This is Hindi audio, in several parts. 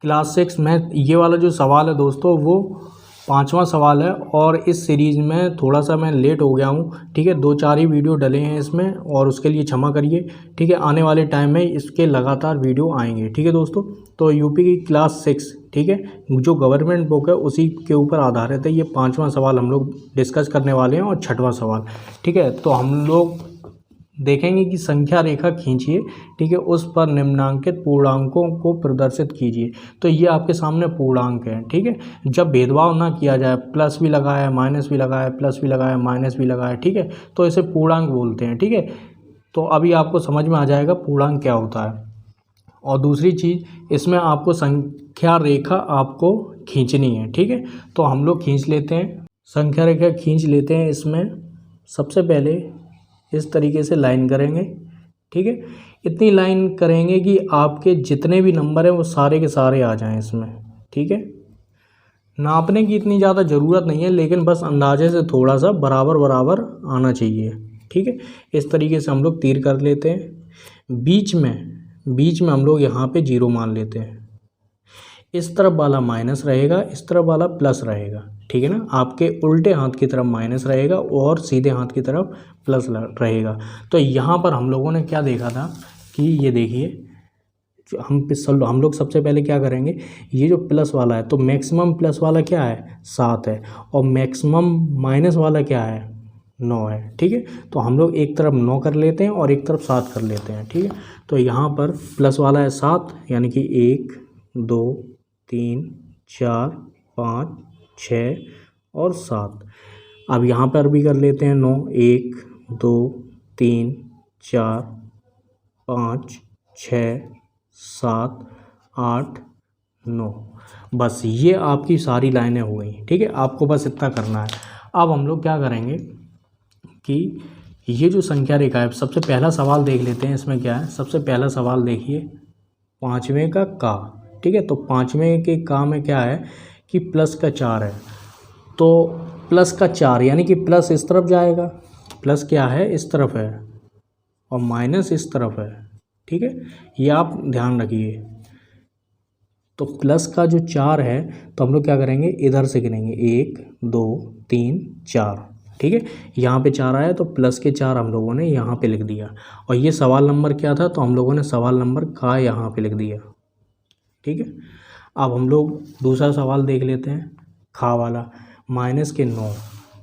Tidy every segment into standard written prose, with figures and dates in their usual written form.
क्लास 6 में ये वाला जो सवाल है दोस्तों वो 5वां सवाल है और इस सीरीज़ में थोड़ा सा मैं लेट हो गया हूँ, ठीक है। 2-4 ही वीडियो डले हैं इसमें और उसके लिए क्षमा करिए, ठीक है। आने वाले टाइम में इसके लगातार वीडियो आएंगे, ठीक है दोस्तों। तो यूपी की क्लास 6, ठीक है, जो गवर्नमेंट बुक है उसी के ऊपर आधारित है। ये 5वां सवाल हम लोग डिस्कस करने वाले हैं और 6वां सवाल, ठीक है। तो हम लोग देखेंगे कि संख्या रेखा खींचिए, ठीक है, उस पर निम्नांकित पूर्णांकों को प्रदर्शित कीजिए। तो ये आपके सामने पूर्णांक है, ठीक है। जब भेदभाव ना किया जाए, प्लस भी लगाया है, माइनस भी लगाया है, प्लस भी लगाया है, माइनस भी लगाया है, ठीक है, तो इसे पूर्णांक बोलते हैं, ठीक है। तो अभी आपको समझ में आ जाएगा पूर्णांक क्या होता है। और दूसरी चीज़, इसमें आपको संख्या रेखा आपको खींचनी है, ठीक है। तो हम लोग खींच लेते हैं, संख्या रेखा खींच लेते हैं। इसमें सबसे पहले इस तरीके से लाइन करेंगे, ठीक है। इतनी लाइन करेंगे कि आपके जितने भी नंबर हैं वो सारे के सारे आ जाएं इसमें, ठीक है। नापने की इतनी ज़्यादा ज़रूरत नहीं है, लेकिन बस अंदाजे से थोड़ा सा बराबर बराबर आना चाहिए, ठीक है। इस तरीके से हम लोग तीर कर लेते हैं। बीच में हम लोग यहाँ पे 0 मान लेते हैं। इस तरफ वाला माइनस रहेगा, इस तरफ वाला प्लस रहेगा, ठीक है ना। आपके उल्टे हाथ की तरफ माइनस रहेगा और सीधे हाथ की तरफ प्लस रहेगा। तो यहाँ पर हम लोगों ने क्या देखा था कि ये देखिए, हम लोग सबसे पहले क्या करेंगे, ये जो प्लस वाला है तो मैक्सिमम प्लस वाला क्या है 7 है और मैक्सिमम माइनस वाला क्या है 9 है, ठीक है। तो हम लोग एक तरफ 9 कर लेते हैं और एक तरफ 7 कर लेते हैं, ठीक है। तो यहाँ पर प्लस वाला है 7, यानी कि 1 2 3 4 5 6 और 7। अब यहाँ पर भी कर लेते हैं 9, 1 2 3 4 5 6 7 8 9। बस ये आपकी सारी लाइनें हो गई, ठीक है। आपको बस इतना करना है। अब हम लोग क्या करेंगे कि ये जो संख्या रेखा है, सबसे पहला सवाल देख लेते हैं। इसमें क्या है, सबसे पहला सवाल देखिए 5वें का का, ठीक है। तो 5वें के का में क्या है कि प्लस का 4 है। तो प्लस का 4 यानी कि प्लस इस तरफ जाएगा, प्लस क्या है इस तरफ है और माइनस इस तरफ है, ठीक है। ये आप ध्यान रखिए। तो प्लस का जो 4 है तो हम लोग क्या करेंगे, इधर से गिनेंगे 1 2 3 4, ठीक है। यहाँ पे 4 आया तो प्लस के 4 हम लोगों ने यहाँ पे लिख दिया। और ये सवाल नंबर क्या था, तो हम लोगों ने सवाल नंबर का यहाँ पे लिख दिया, ठीक है। अब हम लोग दूसरा सवाल देख लेते हैं, खा वाला माइनस के 9।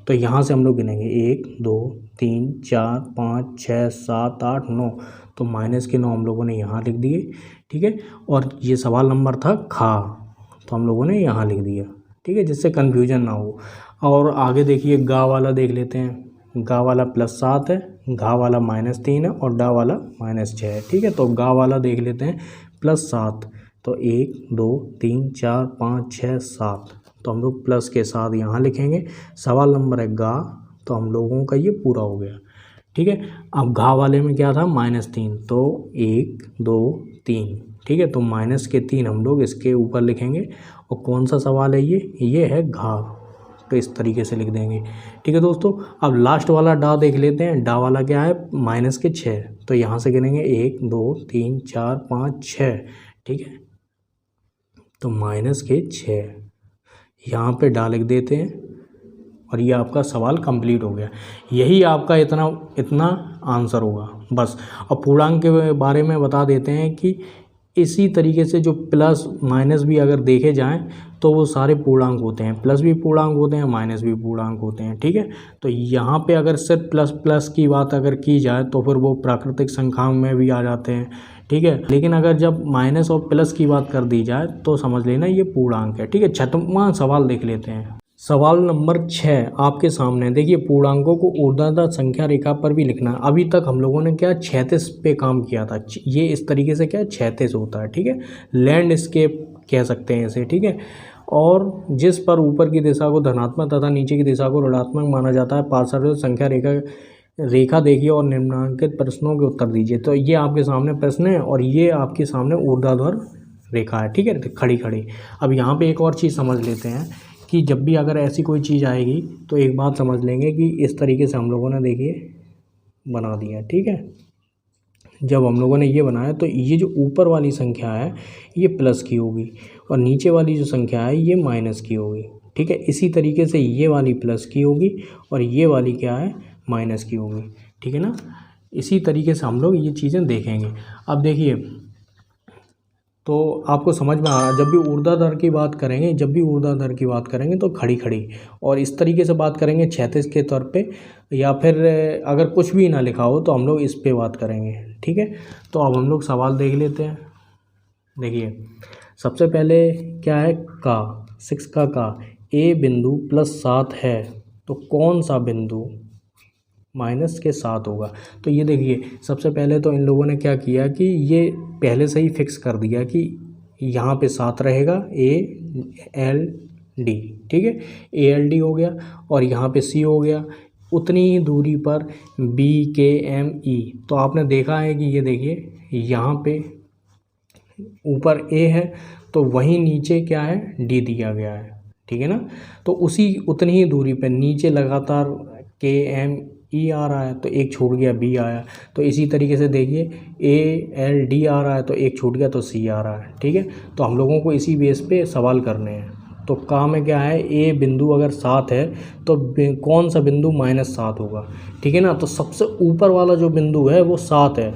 तो यहाँ से हम लोग गिनेंगे 1 2 3 4 5 6 7 8 9। तो माइनस के 9 हम लोगों ने यहाँ लिख दिए, ठीक है। और ये सवाल नंबर था खा, तो हम लोगों ने यहाँ लिख दिया, ठीक है, जिससे कन्फ्यूजन ना हो। और आगे देखिए गा वाला देख लेते हैं। गा वाला +7 है, घा वाला -3 है और डा वाला -6 है, ठीक है। तो गा वाला देख लेते हैं +7। तो 1 2 3 4 5 6 7। तो हम लोग प्लस के साथ यहाँ लिखेंगे। सवाल नंबर है गा, तो हम लोगों का ये पूरा हो गया, ठीक है। अब घा वाले में क्या था -3, तो 1 2 3, ठीक है। तो माइनस के 3 हम लोग इसके ऊपर लिखेंगे। और कौन सा सवाल है ये है घा, तो इस तरीके से लिख देंगे, ठीक है दोस्तों। अब लास्ट वाला डा देख लेते हैं। डा वाला क्या है -6, तो यहाँ से गिनेंगे 1 2 3 4 5 6, ठीक है। तो -6 यहाँ पे डा लिख देते हैं और ये आपका सवाल कंप्लीट हो गया। यही आपका इतना आंसर होगा बस। और पूर्णांक के बारे में बता देते हैं कि इसी तरीके से जो प्लस माइनस भी अगर देखे जाएं तो वो सारे पूर्णांक होते हैं। प्लस भी पूर्णांक होते हैं, माइनस भी पूर्णांक होते हैं, ठीक है। तो यहाँ पे अगर सिर्फ प्लस प्लस की बात अगर की जाए तो फिर वो प्राकृतिक संख्याओं में भी आ जाते हैं, ठीक है। लेकिन अगर जब माइनस और प्लस की बात कर दी जाए तो समझ लेना ये पूर्णांक है, ठीक है। 6वां सवाल देख लेते हैं। सवाल नंबर 6 आपके सामने देखिए, पूर्णांकों को ऊर्ध्वाधर संख्या रेखा पर भी लिखना है। अभी तक हम लोगों ने क्या क्षैतिज पे काम किया था। ये इस तरीके से क्या क्षैतिज होता है, ठीक है। लैंडस्केप कह सकते हैं इसे, ठीक है। और जिस पर ऊपर की दिशा को धनात्मक तथा नीचे की दिशा को ऋणात्मक माना जाता है। पार्श्व संख्या रेखा देखिए और निम्नलिखित प्रश्नों के उत्तर दीजिए। तो ये आपके सामने प्रश्न है और ये आपके सामने ऊर्ध्वाधर रेखा है, ठीक है, खड़ी खड़ी। अब यहाँ पे एक और चीज़ समझ लेते हैं कि जब भी अगर ऐसी कोई चीज़ आएगी तो एक बात समझ लेंगे कि इस तरीके से हम लोगों ने देखिए बना दिया, ठीक है। जब हम लोगों ने ये बनाया तो ये जो ऊपर वाली संख्या है ये प्लस की होगी और नीचे वाली जो संख्या है ये माइनस की होगी, ठीक है। इसी तरीके से ये वाली प्लस की होगी और ये वाली क्या है, माइनस की होगी, ठीक है ना। इसी तरीके से हम लोग ये चीज़ें देखेंगे। अब देखिए, तो आपको समझ में आ रहा, जब भी ऊर्ध्वाधर की बात करेंगे, तो खड़ी खड़ी, और इस तरीके से बात करेंगे क्षैतिज के तौर पे, या फिर अगर कुछ भी ना लिखा हो तो हम लोग इस पे बात करेंगे, ठीक है। तो अब हम लोग सवाल देख लेते हैं। देखिए, सबसे पहले क्या है, का 6 का ए बिंदु +7 है, तो कौन सा बिंदु माइनस के 7 होगा। तो ये देखिए, सबसे पहले तो इन लोगों ने क्या किया कि ये पहले से ही फिक्स कर दिया कि यहाँ पे 7 रहेगा, ALD, ठीक है, ALD हो गया, और यहाँ पे C हो गया। उतनी ही दूरी पर BKME, तो आपने देखा है कि ये देखिए यहाँ पे ऊपर A है, तो वहीं नीचे क्या है, D दिया गया है, ठीक है ना। तो उसी उतनी ही दूरी पर नीचे लगातार KME आ रहा है, तो एक छूट गया B आया। तो इसी तरीके से देखिए ALD आ रहा है, तो एक छूट गया तो C आ रहा है, ठीक है। तो हम लोगों को इसी बेस पे सवाल करने हैं। तो का में क्या है, A बिंदु अगर 7 है तो कौन सा बिंदु -7 होगा, ठीक है ना। तो सबसे ऊपर वाला जो बिंदु है वो 7 है,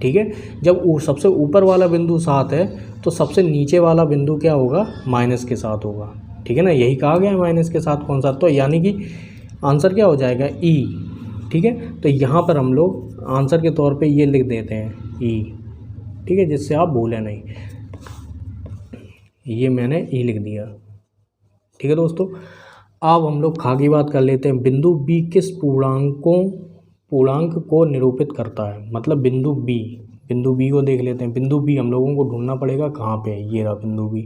ठीक है। जब सबसे ऊपर वाला बिंदु 7 है तो सबसे नीचे वाला बिंदु क्या होगा, -7 होगा, ठीक है ना। यही कहा गया है -7 कौन सा, तो यानी कि आंसर क्या हो जाएगा, E, ठीक है। तो यहाँ पर हम लोग आंसर के तौर पे ये लिख देते हैं E, ठीक है, जिससे आप भूलें नहीं। ये मैंने E लिख दिया, ठीक है दोस्तों। अब हम लोग खा की बात कर लेते हैं। बिंदु B किस पूर्णांक को निरूपित करता है, मतलब बिंदु B को देख लेते हैं। बिंदु B हम लोगों को ढूंढना पड़ेगा, कहाँ पे है, ये रहा बिंदु B,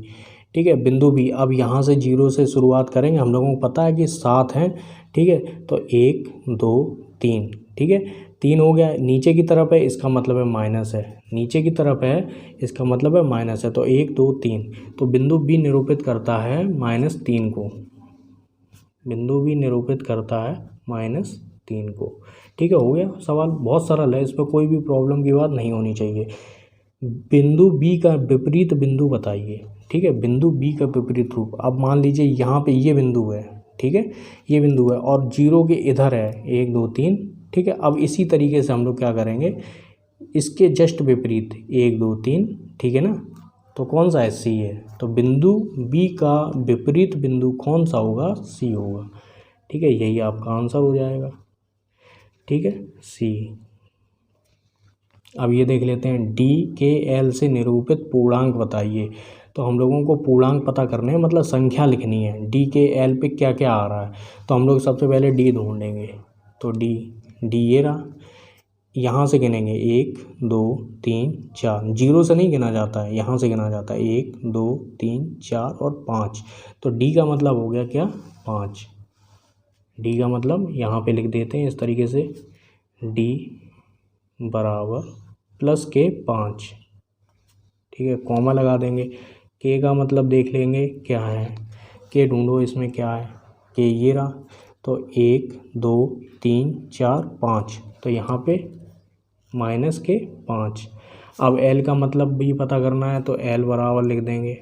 ठीक है। बिंदु B, अब यहाँ से 0 से शुरुआत करेंगे। हम लोगों को पता है कि 7 हैं, ठीक है। तो 1 2 3, ठीक है, 3 हो गया। नीचे की तरफ है, इसका मतलब है माइनस है, नीचे की तरफ है, इसका मतलब है माइनस है। तो 1 2 3, तो बिंदु B निरूपित करता है -3 को, बिंदु B निरूपित करता है -3 को, ठीक है। हो गया सवाल, बहुत सरल है, इसमें कोई भी प्रॉब्लम की बात नहीं होनी चाहिए। बिंदु B का विपरीत बिंदु बताइए, ठीक है। बिंदु B का विपरीत रूप, अब मान लीजिए यहाँ पे ये बिंदु है, ठीक है, ये बिंदु है, और 0 के इधर है 1 2 3, ठीक है। अब इसी तरीके से हम लोग क्या करेंगे, इसके जस्ट विपरीत 1 2 3, ठीक है ना। तो कौन सा है, C है। तो बिंदु B का विपरीत बिंदु कौन सा होगा, C होगा, ठीक है। यही आपका आंसर हो जाएगा, ठीक है, C। अब ये देख लेते हैं, D के L से निरूपित पूर्णांक बताइए। तो हम लोगों को पूर्णांक पता करने हैं, मतलब संख्या लिखनी है। D के L पे क्या क्या आ रहा है, तो हम लोग सबसे पहले D ढूंढेंगे। तो D ये रहा, यहाँ से गिनेंगे 1 2 3 4, 0 से नहीं गिना जाता है, यहाँ से गिना जाता है 1 2 3 4 और 5। तो D का मतलब हो गया क्या, 5। D का मतलब यहाँ पे लिख देते हैं इस तरीके से, D बराबर +5, ठीक है, कॉमा लगा देंगे। K का मतलब देख लेंगे क्या है, K ढूंढो, इसमें क्या है, K ये रहा। तो 1 2 3 4 5, तो यहाँ पे -5। अब L का मतलब भी पता करना है, तो L बराबर लिख देंगे।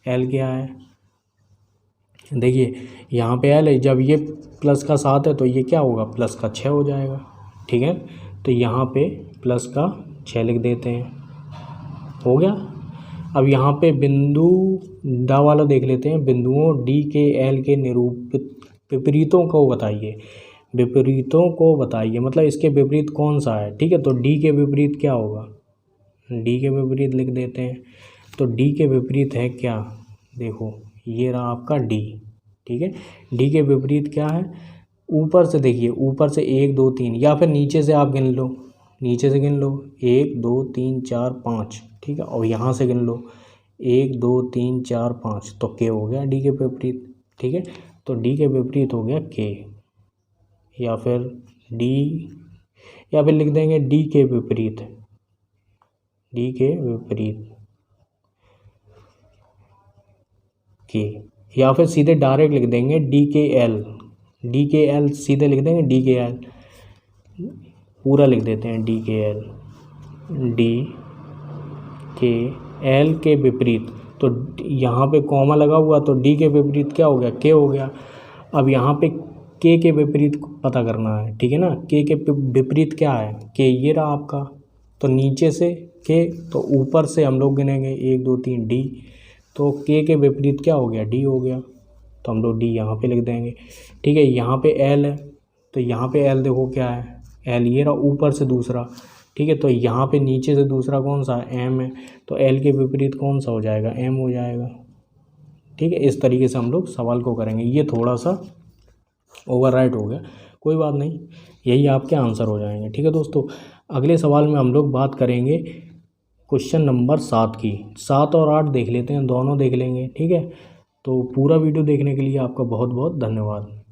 L क्या है, देखिए यहाँ पे L है, जब ये +7 है तो ये क्या होगा, +6 हो जाएगा, ठीक है। तो यहाँ पे +6 लिख देते हैं, हो गया। अब यहाँ पे बिंदु ड वाला देख लेते हैं। बिंदुओं D के L के निरूपित विपरीतों को बताइए, विपरीतों को बताइए, मतलब इसके विपरीत कौन सा है, ठीक है। तो D के विपरीत क्या होगा, D के विपरीत लिख देते हैं। तो D के विपरीत है क्या, देखो ये रहा आपका D, ठीक है। D के विपरीत क्या है, ऊपर से देखिए, ऊपर से 1 2 3, या फिर नीचे से आप गिन लो, नीचे से गिन लो 1 2 3 4 5, ठीक है। और यहाँ से गिन लो 1 2 3 4 5, तो K हो गया D के विपरीत, ठीक है। तो D के विपरीत हो गया K, या फिर D, या फिर लिख देंगे D के विपरीत, D के विपरीत K, या फिर सीधे डायरेक्ट लिख देंगे D के L, सीधे लिख देंगे D के L, पूरा लिख देते हैं D के L, D के L के विपरीत। तो यहाँ पे कॉमा लगा हुआ, तो डी के विपरीत क्या हो गया, के हो गया। अब यहाँ पे के विपरीत पता करना है, ठीक है ना। के विपरीत क्या है, के ये रहा आपका, तो नीचे से के, तो ऊपर से हम लोग गिनेंगे 1 2 3 डी, तो के विपरीत क्या हो गया, डी हो गया, तो हम लोग डी यहाँ पे लिख देंगे, ठीक है। यहाँ पे एल है, तो यहाँ पे एल देखो क्या है, एल ये रहा ऊपर से दूसरा, ठीक है। तो यहाँ पे नीचे से दूसरा कौन सा है, एम है, तो एल के विपरीत कौन सा हो जाएगा, एम हो जाएगा, ठीक है। इस तरीके से हम लोग सवाल को करेंगे। ये थोड़ा सा ओवरराइट हो गया, कोई बात नहीं, यही आपके आंसर हो जाएंगे, ठीक है दोस्तों। अगले सवाल में हम लोग बात करेंगे क्वेश्चन नंबर 7 की। 7 और 8 देख लेते हैं, दोनों देख लेंगे, ठीक है। तो पूरा वीडियो देखने के लिए आपका बहुत बहुत धन्यवाद।